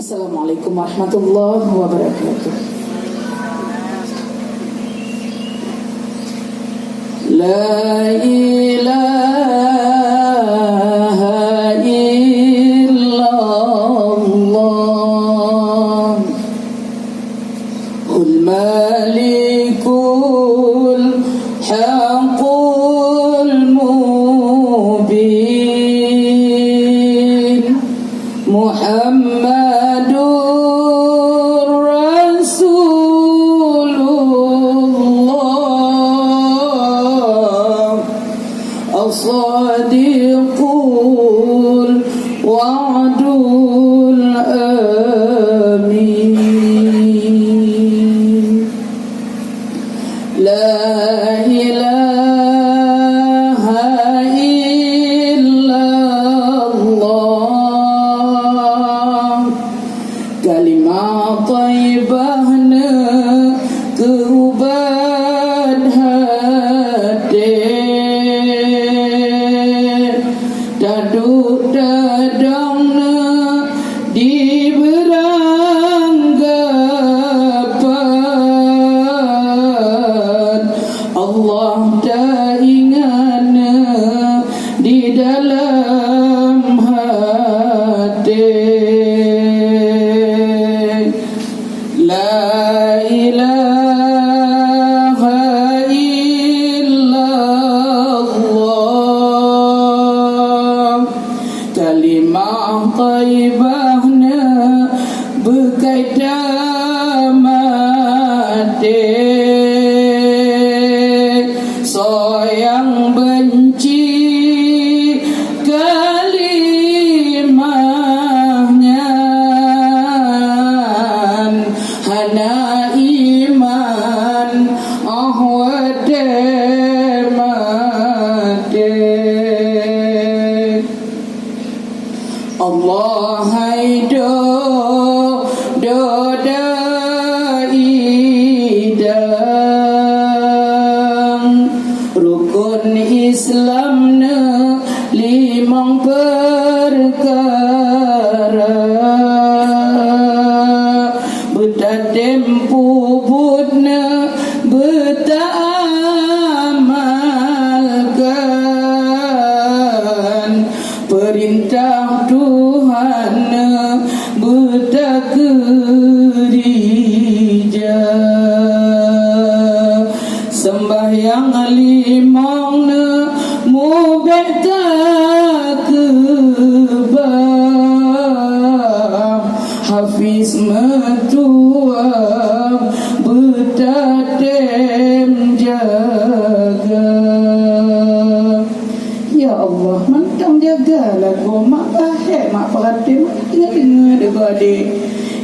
Assalamualaikum warahmatullahi wabarakatuh. La ilaha illallah Qul malikul haqqul mubin Muhammadur Rasulullah As-sadiqul wa'dul amin La ilaha illallah Kalimah taibahna kerubat hati Daduk dadangna diberanggapan Allah dah ingatna di dalam hati La ilaha illallah Kalimah taibahna berkaitan mati Soyang benci kalimahnya Hana iman ahwade mati Allah haido daidang rukun Islamna limang perkara Betadem puputna betamalkan Perintah Tuhan betakerija Sembahyang limangna mubek takbah Hafiz metua betadem jaga Ya Allah, mantang jagalah kau mak bahek, mak perhati, mak dengar adik-adik.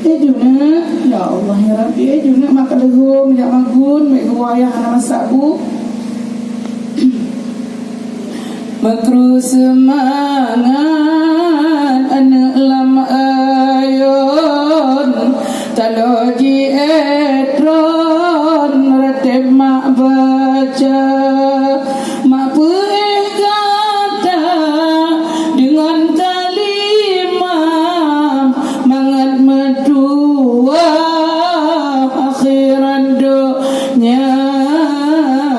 Juna, ya Allah ya Rabbi, juna mak legung, jak magun, mak wayah anak masak bu. Makru semangat anak lama ayon, taloji etron, ratib mak baca, mak dengan kalimah mangat medua akhirat dunia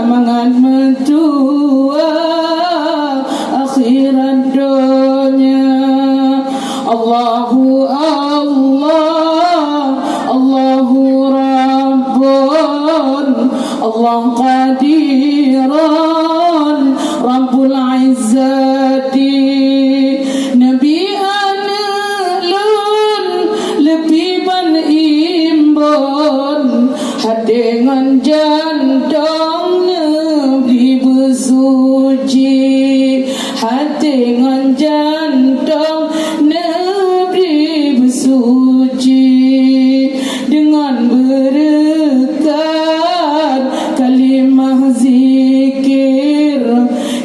mangat medua akhirat dunia Allahu Allah Allahu Rabbun Allah Qadiran Rabbul Izzati Nabi anelun lepiban imbon hadengan jantong Nabi bersuci hadengan jantong Nabi bersuci dengan berkat kalimah zikir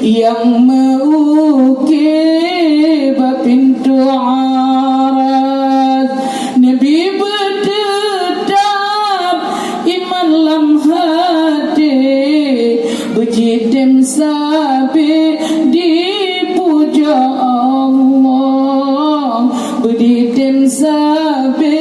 yang mengukir pintu arat Nabi bertetap iman lam hati berjitim sabi dipuja Allah berjitim sabi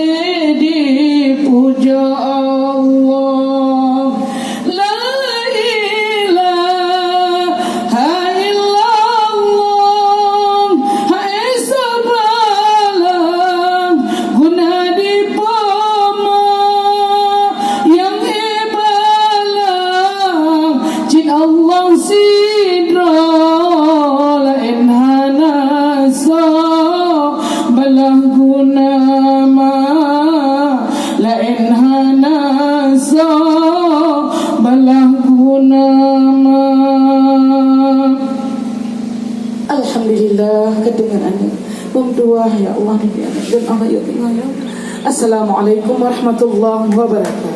Allah sidra la inhana sa balah guna ma la inhana sa balah guna ma. Alhamdulillah kedengarannya berdoa ya Allah dan Allah ya Allah. Assalamualaikum warahmatullahi wabarakatuh.